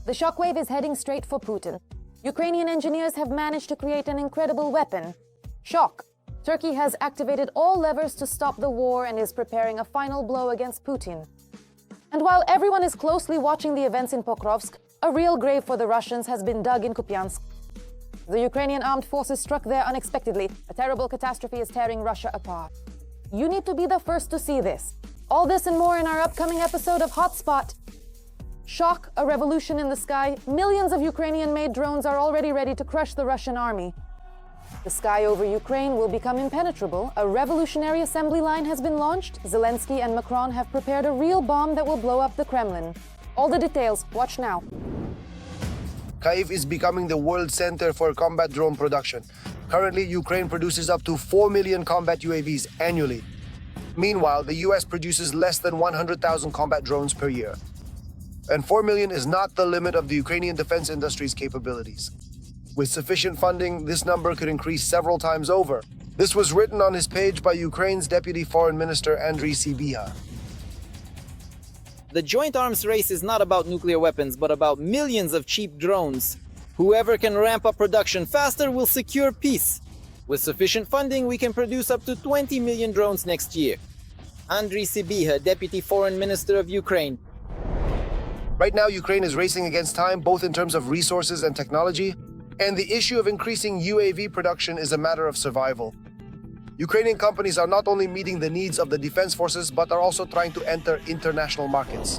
The shockwave is heading straight for Putin. Ukrainian engineers have managed to create an incredible weapon. Shock. Turkey has activated all levers to stop the war and is preparing a final blow against Putin. And while everyone is closely watching the events in Pokrovsk, a real grave for the Russians has been dug in Kupyansk. The Ukrainian armed forces struck there unexpectedly. A terrible catastrophe is tearing Russia apart. You need to be the first to see this. All this and more in our upcoming episode of Hotspot. Shock, a revolution in the sky. Millions of Ukrainian-made drones are already ready to crush the Russian army. The sky over Ukraine will become impenetrable. A revolutionary assembly line has been launched. Zelensky and Macron have prepared a real bomb that will blow up the Kremlin. All the details, watch now. Kyiv is becoming the world center for combat drone production. Currently, Ukraine produces up to 4 million combat UAVs annually. Meanwhile, the US produces less than 100,000 combat drones per year. And 4 million is not the limit of the Ukrainian defense industry's capabilities. With sufficient funding, this number could increase several times over. This was written on his page by Ukraine's Deputy Foreign Minister Andriy Sybiha. The joint arms race is not about nuclear weapons, but about millions of cheap drones. Whoever can ramp up production faster will secure peace. With sufficient funding, we can produce up to 20 million drones next year. Andriy Sybiha, Deputy Foreign Minister of Ukraine. Right now, Ukraine is racing against time, both in terms of resources and technology, and the issue of increasing UAV production is a matter of survival. Ukrainian companies are not only meeting the needs of the defense forces, but are also trying to enter international markets.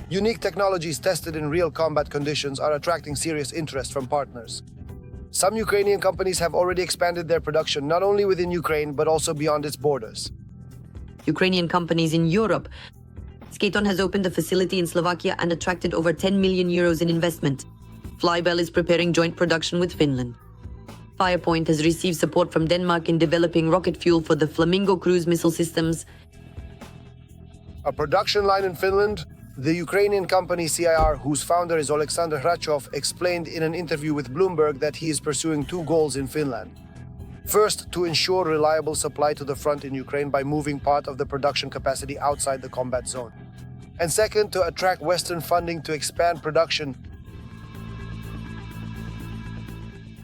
Unique technologies tested in real combat conditions are attracting serious interest from partners. Some Ukrainian companies have already expanded their production not only within Ukraine, but also beyond its borders. Ukrainian companies in Europe. Skaton has opened a facility in Slovakia and attracted over 10 million euros in investment. Flybell is preparing joint production with Finland. Firepoint has received support from Denmark in developing rocket fuel for the Flamingo cruise missile systems. A production line in Finland. The Ukrainian company CIR, whose founder is Oleksandr Hrachov, explained in an interview with Bloomberg that he is pursuing two goals in Finland. First, to ensure reliable supply to the front in Ukraine by moving part of the production capacity outside the combat zone. And second, to attract Western funding to expand production.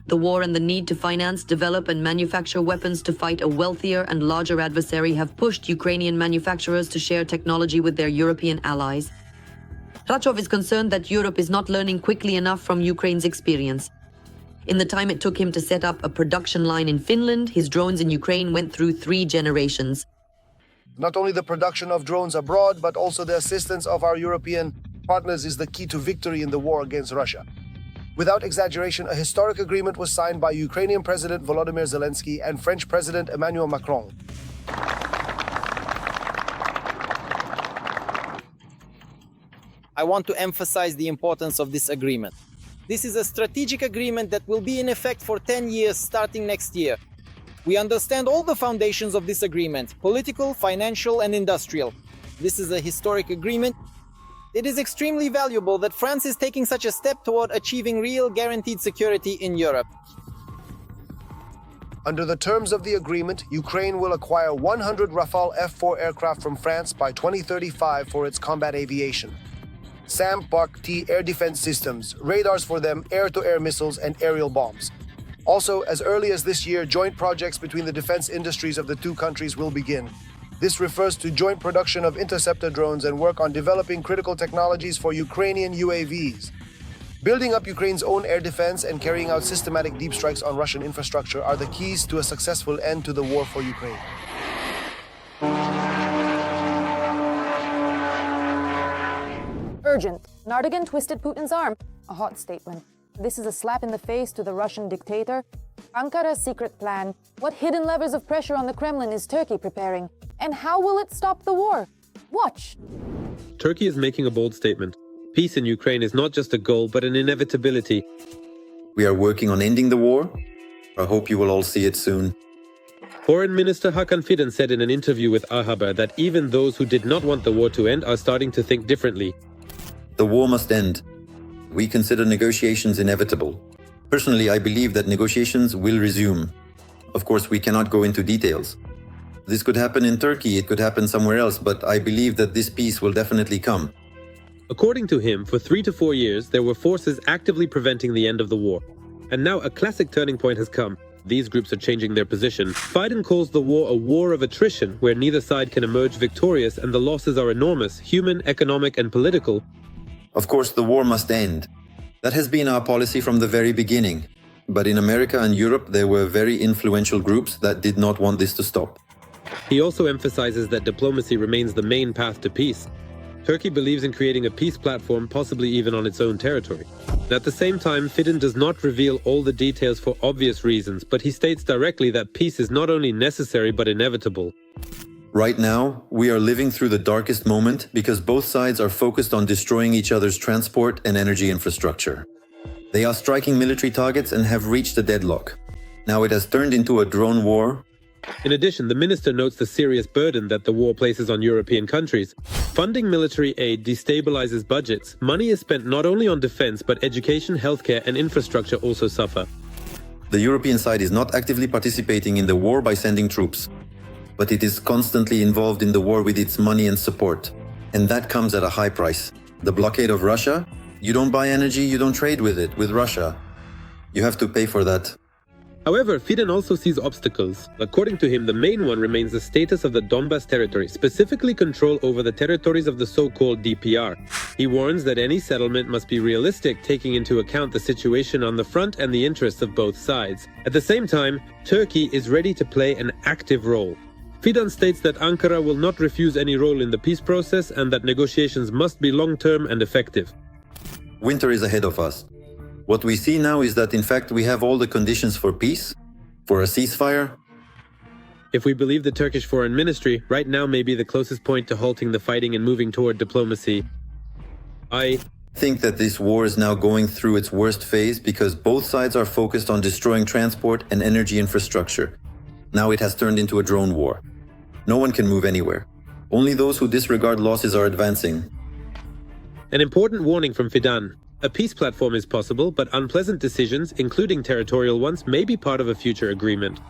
The war and the need to finance, develop and manufacture weapons to fight a wealthier and larger adversary have pushed Ukrainian manufacturers to share technology with their European allies. Hrachov is concerned that Europe is not learning quickly enough from Ukraine's experience. In the time it took him to set up a production line in Finland, his drones in Ukraine went through 3 generations. Not only the production of drones abroad, but also the assistance of our European partners is the key to victory in the war against Russia. Without exaggeration, a historic agreement was signed by Ukrainian President Volodymyr Zelensky and French President Emmanuel Macron. I want to emphasize the importance of this agreement. This is a strategic agreement that will be in effect for 10 years starting next year. We understand all the foundations of this agreement: political, financial and industrial. This is a historic agreement. It is extremely valuable that France is taking such a step toward achieving real guaranteed security in Europe. Under the terms of the agreement, Ukraine will acquire 100 Rafale F-4 aircraft from France by 2035 for its combat aviation. SAM Park T air defense systems, radars for them, air-to-air missiles and aerial bombs. Also, as early as this year, joint projects between the defense industries of the two countries will begin. This refers to joint production of interceptor drones and work on developing critical technologies for Ukrainian UAVs. Building up Ukraine's own air defense and carrying out systematic deep strikes on Russian infrastructure are the keys to a successful end to the war for Ukraine. Urgent. Nardigan twisted Putin's arm. A hot statement. This is a slap in the face to the Russian dictator. Ankara's secret plan. What hidden levers of pressure on the Kremlin is Turkey preparing? And how will it stop the war? Watch. Turkey is making a bold statement. Peace in Ukraine is not just a goal, but an inevitability. We are working on ending the war. I hope you will all see it soon. Foreign Minister Hakan Fidan said in an interview with Haber that even those who did not want the war to end are starting to think differently. The war must end. We consider negotiations inevitable. Personally, I believe that negotiations will resume. Of course, we cannot go into details. This could happen in Turkey, it could happen somewhere else, but I believe that this peace will definitely come. According to him, for 3 to 4 years, there were forces actively preventing the end of the war. And now a classic turning point has come. These groups are changing their position. Biden calls the war a war of attrition, where neither side can emerge victorious and the losses are enormous, human, economic, and political. Of course, the war must end. That has been our policy from the very beginning. But in America and Europe, there were very influential groups that did not want this to stop. He also emphasizes that diplomacy remains the main path to peace. Turkey believes in creating a peace platform, possibly even on its own territory. At the same time, Fidan does not reveal all the details for obvious reasons, but he states directly that peace is not only necessary but inevitable. Right now, we are living through the darkest moment because both sides are focused on destroying each other's transport and energy infrastructure. They are striking military targets and have reached a deadlock. Now it has turned into a drone war. In addition, the minister notes the serious burden that the war places on European countries. Funding military aid destabilizes budgets. Money is spent not only on defense, but education, healthcare, and infrastructure also suffer. The European side is not actively participating in the war by sending troops, but it is constantly involved in the war with its money and support. And that comes at a high price. The blockade of Russia? You don't buy energy, you don't trade with it, with Russia. You have to pay for that. However, Fidan also sees obstacles. According to him, the main one remains the status of the Donbas territory, specifically control over the territories of the so-called DPR. He warns that any settlement must be realistic, taking into account the situation on the front and the interests of both sides. At the same time, Turkey is ready to play an active role. Fidan states that Ankara will not refuse any role in the peace process and that negotiations must be long-term and effective. Winter is ahead of us. What we see now is that in fact we have all the conditions for peace, for a ceasefire. If we believe the Turkish Foreign Ministry, right now may be the closest point to halting the fighting and moving toward diplomacy. I think that this war is now going through its worst phase because both sides are focused on destroying transport and energy infrastructure. Now it has turned into a drone war. No one can move anywhere. Only those who disregard losses are advancing. An important warning from Fidan. A peace platform is possible, but unpleasant decisions, including territorial ones, may be part of a future agreement.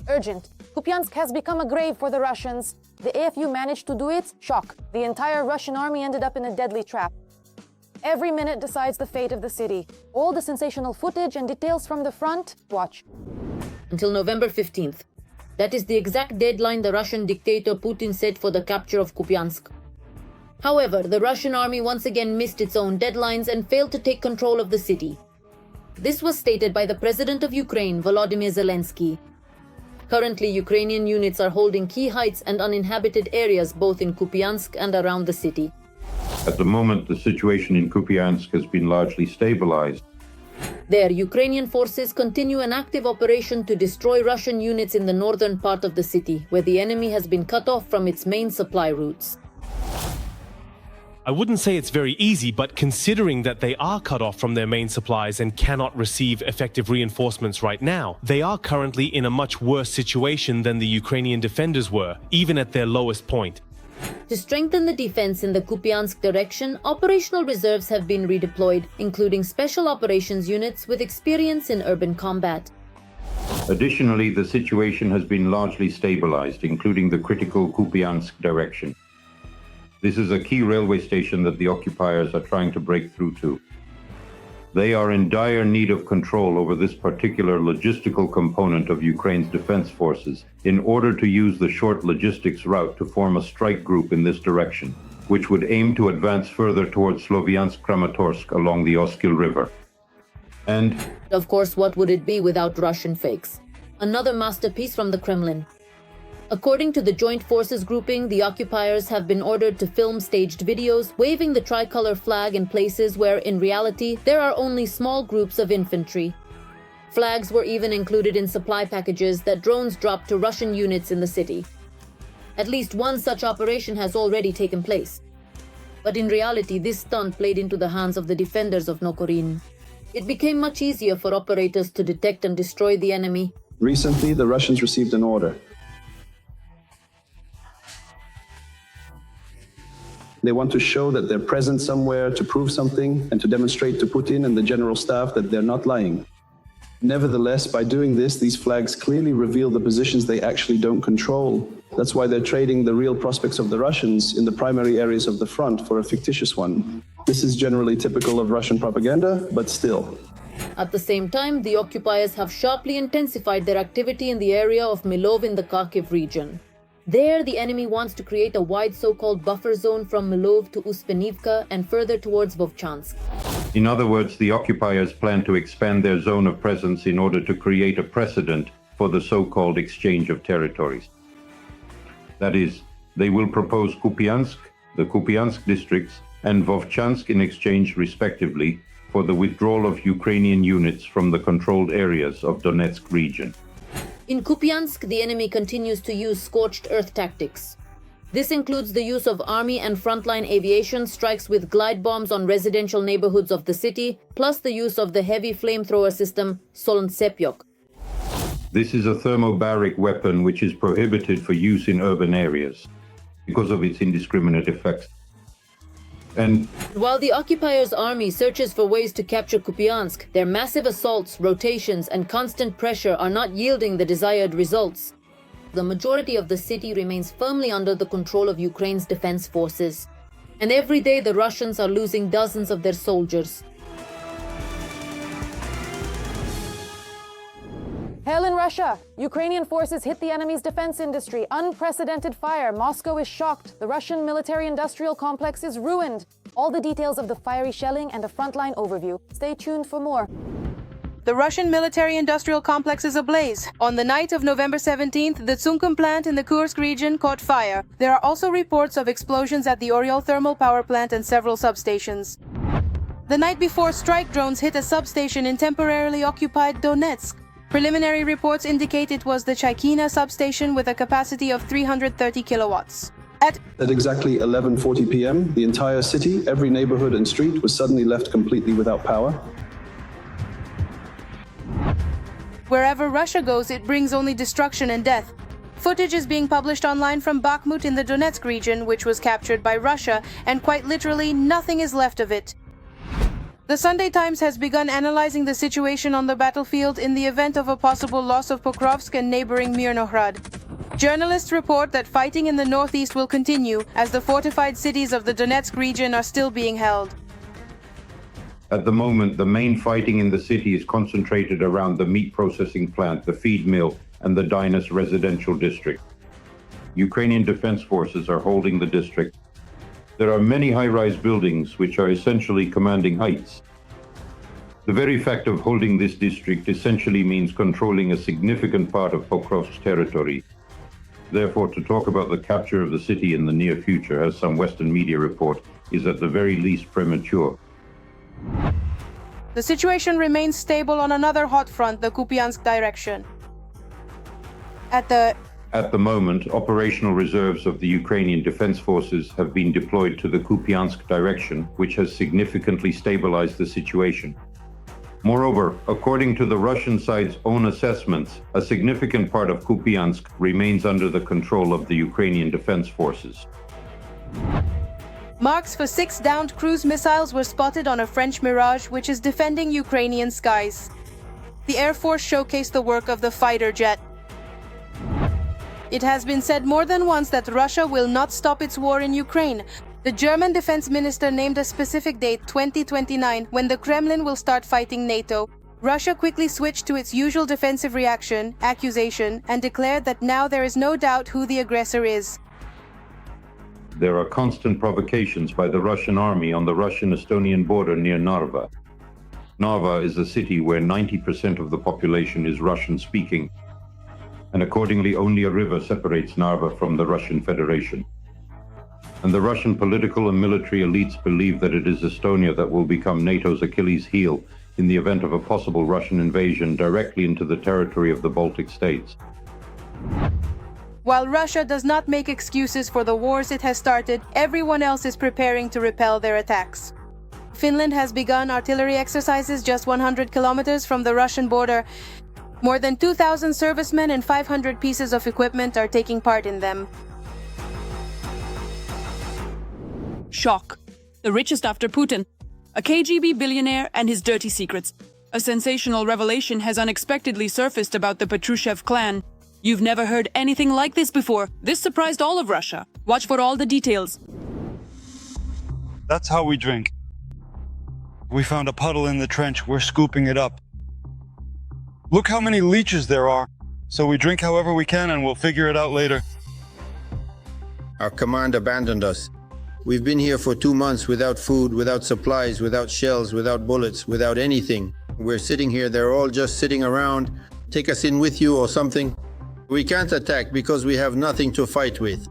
Urgent. Kupyansk has become a grave for the Russians. The AFU managed to do it. Shock. The entire Russian army ended up in a deadly trap. Every minute decides the fate of the city. All the sensational footage and details from the front. Watch. Until November 15th. That is the exact deadline the Russian dictator Putin set for the capture of Kupyansk. However, the Russian army once again missed its own deadlines and failed to take control of the city. This was stated by the President of Ukraine, Volodymyr Zelensky. Currently, Ukrainian units are holding key heights and uninhabited areas both in Kupyansk and around the city. At the moment, the situation in Kupyansk has been largely stabilized. There, Ukrainian forces continue an active operation to destroy Russian units in the northern part of the city, where the enemy has been cut off from its main supply routes. I wouldn't say it's very easy, but considering that they are cut off from their main supplies and cannot receive effective reinforcements right now, they are currently in a much worse situation than the Ukrainian defenders were, even at their lowest point. To strengthen the defense in the Kupyansk direction, operational reserves have been redeployed, including special operations units with experience in urban combat. Additionally, the situation has been largely stabilized, including the critical Kupyansk direction. This is a key railway station that the occupiers are trying to break through to. They are in dire need of control over this particular logistical component of Ukraine's defense forces in order to use the short logistics route to form a strike group in this direction, which would aim to advance further towards Sloviansk-Kramatorsk along the Oskil River. And, of course, what would it be without Russian fakes? Another masterpiece from the Kremlin. According to the Joint Forces grouping, the occupiers have been ordered to film staged videos waving the tricolor flag in places where, in reality, there are only small groups of infantry. Flags were even included in supply packages that drones dropped to Russian units in the city. At least one such operation has already taken place. But in reality, this stunt played into the hands of the defenders of Nokorin. It became much easier for operators to detect and destroy the enemy. Recently, the Russians received an order. They want to show that they're present somewhere, to prove something, and to demonstrate to Putin and the general staff that they're not lying. Nevertheless, by doing this, these flags clearly reveal the positions they actually don't control. That's why they're trading the real prospects of the Russians in the primary areas of the front for a fictitious one. This is generally typical of Russian propaganda, but still. At the same time, the occupiers have sharply intensified their activity in the area of Milov in the Kharkiv region. There, the enemy wants to create a wide so-called buffer zone from Milov to Uspenivka and further towards Vovchansk. In other words, the occupiers plan to expand their zone of presence in order to create a precedent for the so-called exchange of territories. That is, they will propose Kupyansk, the Kupyansk districts, and Vovchansk in exchange, respectively, for the withdrawal of Ukrainian units from the controlled areas of Donetsk region. In Kupyansk, the enemy continues to use scorched earth tactics. This includes the use of army and frontline aviation strikes with glide bombs on residential neighborhoods of the city, plus the use of the heavy flamethrower system Solntsepyok. This is a thermobaric weapon which is prohibited for use in urban areas because of its indiscriminate effects. And while the occupiers' army searches for ways to capture Kupyansk, their massive assaults, rotations, and constant pressure are not yielding the desired results. The majority of the city remains firmly under the control of Ukraine's defense forces. And every day the Russians are losing dozens of their soldiers. Hell in Russia! Ukrainian forces hit the enemy's defense industry. Unprecedented fire. Moscow is shocked. The Russian military-industrial complex is ruined. All the details of the fiery shelling and a frontline overview. Stay tuned for more. The Russian military-industrial complex is ablaze. On the night of November 17th, the Tsunkum plant in the Kursk region caught fire. There are also reports of explosions at the Oriol thermal power plant and several substations. The night before, strike drones hit a substation in temporarily occupied Donetsk. Preliminary reports indicate it was the Chaikina substation with a capacity of 330 kilowatts. At exactly 11:40 p.m., the entire city, every neighborhood and street was suddenly left completely without power. Wherever Russia goes, it brings only destruction and death. Footage is being published online from Bakhmut in the Donetsk region, which was captured by Russia, and quite literally nothing is left of it. The Sunday Times has begun analyzing the situation on the battlefield in the event of a possible loss of Pokrovsk and neighboring Mirnohrad. Journalists report that fighting in the northeast will continue as the fortified cities of the Donetsk region are still being held. at the moment, the main fighting in the city is concentrated around the meat processing plant, the feed mill, and the Dynas residential district. Ukrainian defense forces are holding the district. There are many high-rise buildings which are essentially commanding heights. The very fact of holding this district essentially means controlling a significant part of Pokrovsk's territory. Therefore, to talk about the capture of the city in the near future, as some Western media report, is at the very least premature. The situation remains stable on another hot front, the Kupyansk direction. At the moment, operational reserves of the Ukrainian defense forces have been deployed to the Kupyansk direction, which has significantly stabilized the situation. Moreover, according to the Russian side's own assessments, a significant part of Kupyansk remains under the control of the Ukrainian defense forces. Marks for 6 downed cruise missiles were spotted on a French Mirage, which is defending Ukrainian skies. The Air Force showcased the work of the fighter jet. It has been said more than once that Russia will not stop its war in Ukraine. The German defense minister named a specific date, 2029, when the Kremlin will start fighting NATO. Russia quickly switched to its usual defensive reaction, accusation, and declared that now there is no doubt who the aggressor is. There are constant provocations by the Russian army on the Russian-Estonian border near Narva. Narva is a city where 90% of the population is Russian-speaking, and accordingly only a river separates Narva from the Russian Federation. And the Russian political and military elites believe that it is Estonia that will become NATO's Achilles heel in the event of a possible Russian invasion directly into the territory of the Baltic states. While Russia does not make excuses for the wars it has started, everyone else is preparing to repel their attacks. Finland has begun artillery exercises just 100 kilometers from the Russian border. More than 2,000 servicemen and 500 pieces of equipment are taking part in them. Shock. The richest after Putin. A KGB billionaire and his dirty secrets. A sensational revelation has unexpectedly surfaced about the Patrushev clan. You've never heard anything like this before. This surprised all of Russia. Watch for all the details. That's how we drink. We found a puddle in the trench. We're scooping it up. Look how many leeches there are. So we drink however we can and we'll figure it out later. Our command abandoned us. We've been here for 2 months without food, without supplies, without shells, without bullets, without anything. We're sitting here, they're all just sitting around. Take us in with you or something. We can't attack because we have nothing to fight with.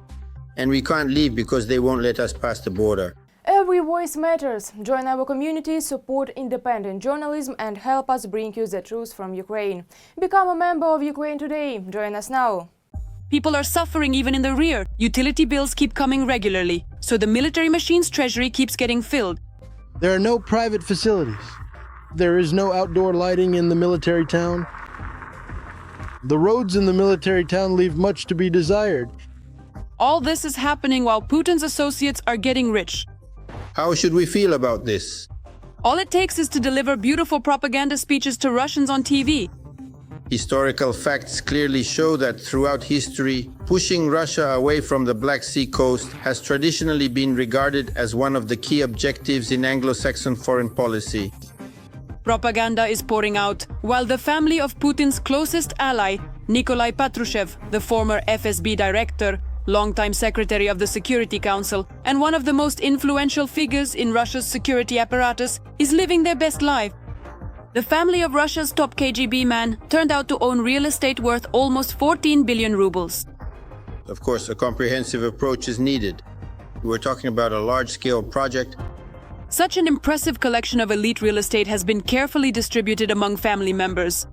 And we can't leave because they won't let us pass the border. Every voice matters. Join our community, support independent journalism and help us bring you the truth from Ukraine. Become a member of Ukraine Today. Join us now. People are suffering even in the rear. Utility bills keep coming regularly, so the military machine's treasury keeps getting filled. There are no private facilities. There is no outdoor lighting in the military town. The roads in the military town leave much to be desired. All this is happening while Putin's associates are getting rich. How should we feel about this? All it takes is to deliver beautiful propaganda speeches to Russians on TV. Historical facts clearly show that throughout history, pushing Russia away from the Black Sea coast has traditionally been regarded as one of the key objectives in Anglo-Saxon foreign policy. Propaganda is pouring out, while the family of Putin's closest ally, Nikolai Patrushev, the former FSB director, longtime secretary of the Security Council, and one of the most influential figures in Russia's security apparatus, is living their best life. The family of Russia's top KGB man turned out to own real estate worth almost 14 billion rubles. Of course, a comprehensive approach is needed. We're talking about a large-scale project. Such an impressive collection of elite real estate has been carefully distributed among family members,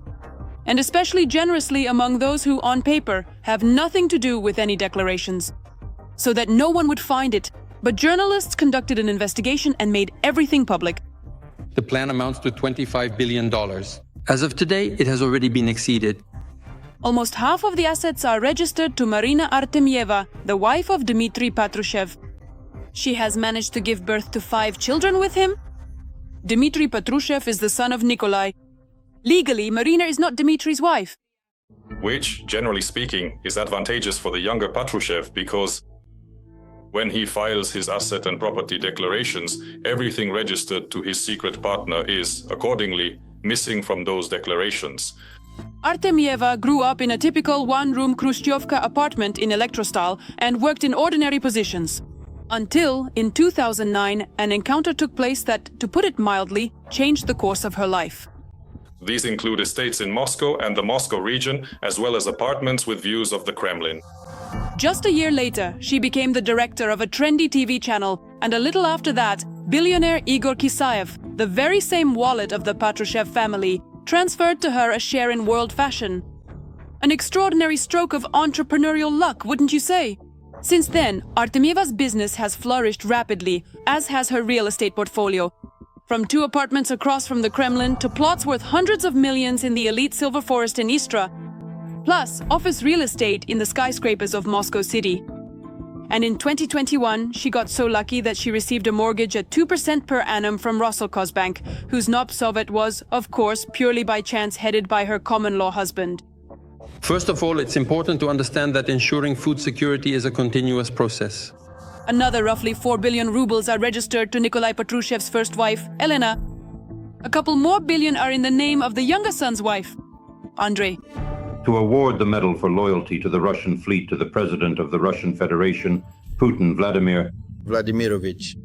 and especially generously among those who, on paper, have nothing to do with any declarations, so that no one would find it. But journalists conducted an investigation and made everything public. The plan amounts to $25 billion. As of today, it has already been exceeded. Almost half of the assets are registered to Marina Artemyeva, the wife of Dmitry Patrushev. She has managed to give birth to 5 children with him. Dmitry Patrushev is the son of Nikolai. Legally, Marina is not Dmitry's wife. Which, generally speaking, is advantageous for the younger Patrushev because when he files his asset and property declarations, everything registered to his secret partner is, accordingly, missing from those declarations. Artemyeva grew up in a typical one-room Khrushchevka apartment in Electrostyle and worked in ordinary positions. Until, in 2009, an encounter took place that, to put it mildly, changed the course of her life. These include estates in Moscow and the Moscow region, as well as apartments with views of the Kremlin. Just a year later, she became the director of a trendy TV channel, and a little after that, billionaire Igor Kisaev, the very same wallet of the Patrushev family, transferred to her a share in world fashion. An extraordinary stroke of entrepreneurial luck, wouldn't you say? Since then, Artemyeva's business has flourished rapidly, as has her real estate portfolio. From 2 apartments across from the Kremlin to plots worth hundreds of millions in the elite silver forest in Istra, plus office real estate in the skyscrapers of Moscow City. And in 2021, she got so lucky that she received a mortgage at 2% per annum from Roselkhozbank, whose Nobsovet was, of course, purely by chance headed by her common-law husband. First of all, it's important to understand that ensuring food security is a continuous process. Another roughly 4 billion rubles are registered to Nikolai Patrushev's first wife, Elena. A couple more billion are in the name of the younger son's wife, Andrei. To award the medal for loyalty to the Russian fleet to the President of the Russian Federation, Putin Vladimir Vladimirovich.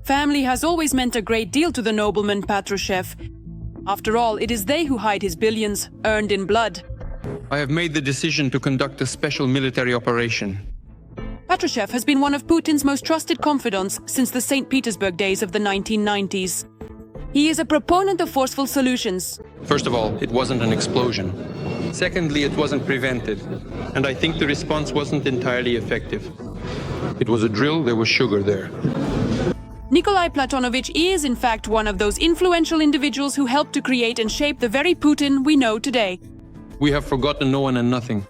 Family has always meant a great deal to the nobleman Patrushev. After all, it is they who hide his billions, earned in blood. I have made the decision to conduct a special military operation. Patrushev has been one of Putin's most trusted confidants since the St. Petersburg days of the 1990s. He is a proponent of forceful solutions. First of all, it wasn't an explosion. Secondly, it wasn't prevented. And I think the response wasn't entirely effective. It was a drill, there was sugar there. Nikolai Platonovich is, in fact, one of those influential individuals who helped to create and shape the very Putin we know today. We have forgotten no one and nothing.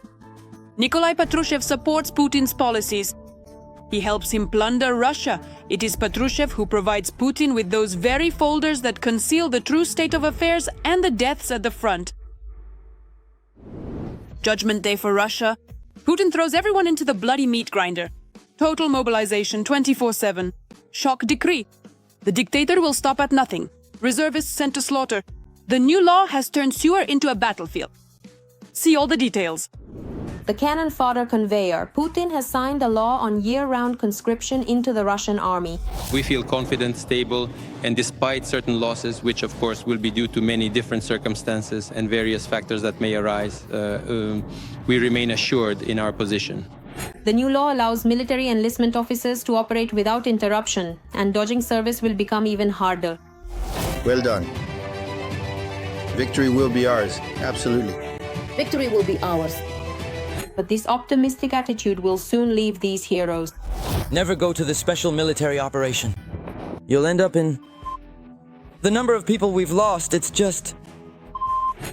Nikolai Patrushev supports Putin's policies. He helps him plunder Russia. It is Patrushev who provides Putin with those very folders that conceal the true state of affairs and the deaths at the front. Judgment Day for Russia. Putin throws everyone into the bloody meat grinder. Total mobilization 24/7. Shock decree. The dictator will stop at nothing. Reservists sent to slaughter. The new law has turned sewer into a battlefield. See all the details. The cannon fodder conveyor. Putin has signed a law on year-round conscription into the Russian army. We feel confident, stable, and despite certain losses, which of course will be due to many different circumstances and various factors that may arise, we remain assured in our position. The new law allows military enlistment officers to operate without interruption, and dodging service will become even harder. Well done. Victory will be ours, absolutely. Victory will be ours. But this optimistic attitude will soon leave these heroes. Never go to the special military operation. You'll end up in... The number of people we've lost, it's just...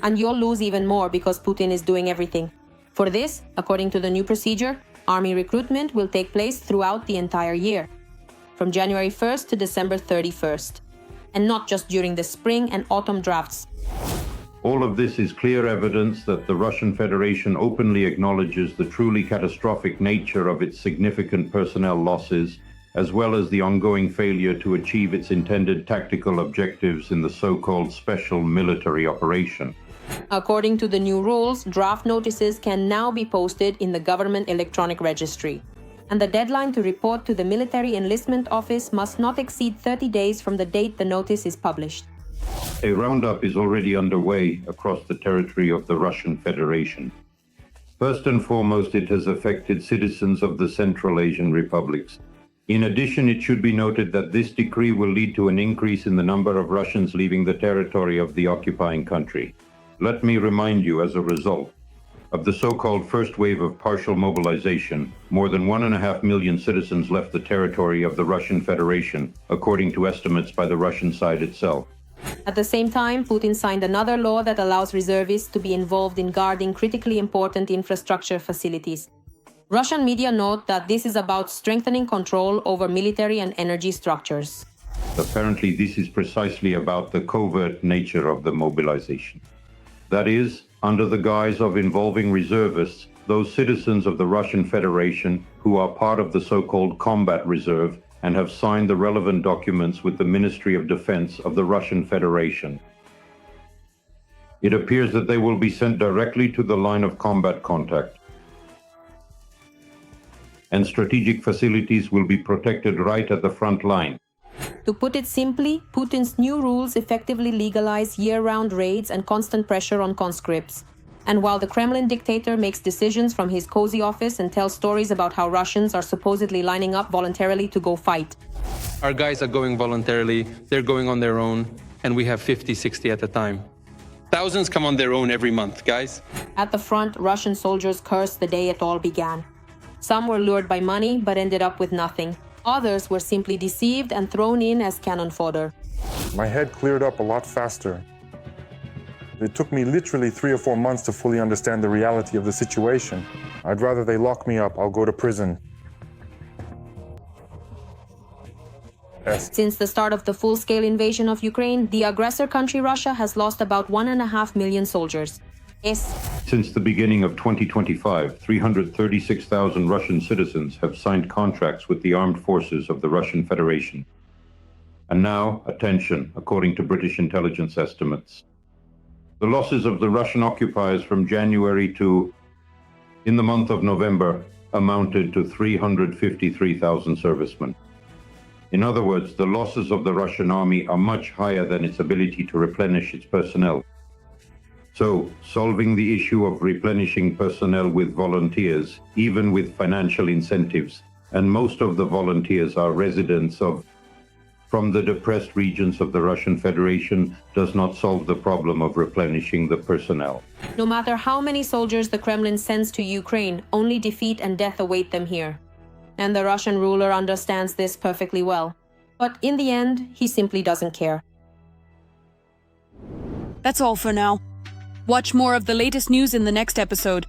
And you'll lose even more because Putin is doing everything. For this, according to the new procedure, army recruitment will take place throughout the entire year, from January 1st to December 31st, and not just during the spring and autumn drafts. All of this is clear evidence that the Russian Federation openly acknowledges the truly catastrophic nature of its significant personnel losses, as well as the ongoing failure to achieve its intended tactical objectives in the so-called special military operation. According to the new rules, draft notices can now be posted in the government electronic registry, and the deadline to report to the military enlistment office must not exceed 30 days from the date the notice is published. A roundup is already underway across the territory of the Russian Federation. First and foremost, it has affected citizens of the Central Asian republics. In addition, it should be noted that this decree will lead to an increase in the number of Russians leaving the territory of the occupying country. Let me remind you, as a result of the so-called first wave of partial mobilization, more than 1.5 million citizens left the territory of the Russian Federation, according to estimates by the Russian side itself. At the same time, Putin signed another law that allows reservists to be involved in guarding critically important infrastructure facilities. Russian media note that this is about strengthening control over military and energy structures. Apparently, this is precisely about the covert nature of the mobilization. That is, under the guise of involving reservists, those citizens of the Russian Federation who are part of the so-called combat reserve and have signed the relevant documents with the Ministry of Defense of the Russian Federation. It appears that they will be sent directly to the line of combat contact, and strategic facilities will be protected right at the front line. To put it simply, Putin's new rules effectively legalize year-round raids and constant pressure on conscripts. And while the Kremlin dictator makes decisions from his cozy office and tells stories about how Russians are supposedly lining up voluntarily to go fight. Our guys are going voluntarily, they're going on their own, and we have 50, 60 at a time. Thousands come on their own every month, guys. At the front, Russian soldiers cursed the day it all began. Some were lured by money, but ended up with nothing. Others were simply deceived and thrown in as cannon fodder. My head cleared up a lot faster. It took me literally 3 or 4 months to fully understand the reality of the situation. I'd rather they lock me up, I'll go to prison. Yes. Since the start of the full-scale invasion of Ukraine, the aggressor country Russia has lost about 1.5 million soldiers. Yes. Since the beginning of 2025, 336,000 Russian citizens have signed contracts with the armed forces of the Russian Federation. And now, attention, according to British intelligence estimates. The losses of the Russian occupiers from January to, in the month of November, amounted to 353,000 servicemen. In other words, the losses of the Russian army are much higher than its ability to replenish its personnel. So, solving the issue of replenishing personnel with volunteers, even with financial incentives, and most of the volunteers are residents from the depressed regions of the Russian Federation, does not solve the problem of replenishing the personnel. No matter how many soldiers the Kremlin sends to Ukraine, only defeat and death await them here. And the Russian ruler understands this perfectly well. But in the end, he simply doesn't care. That's all for now. Watch more of the latest news in the next episode.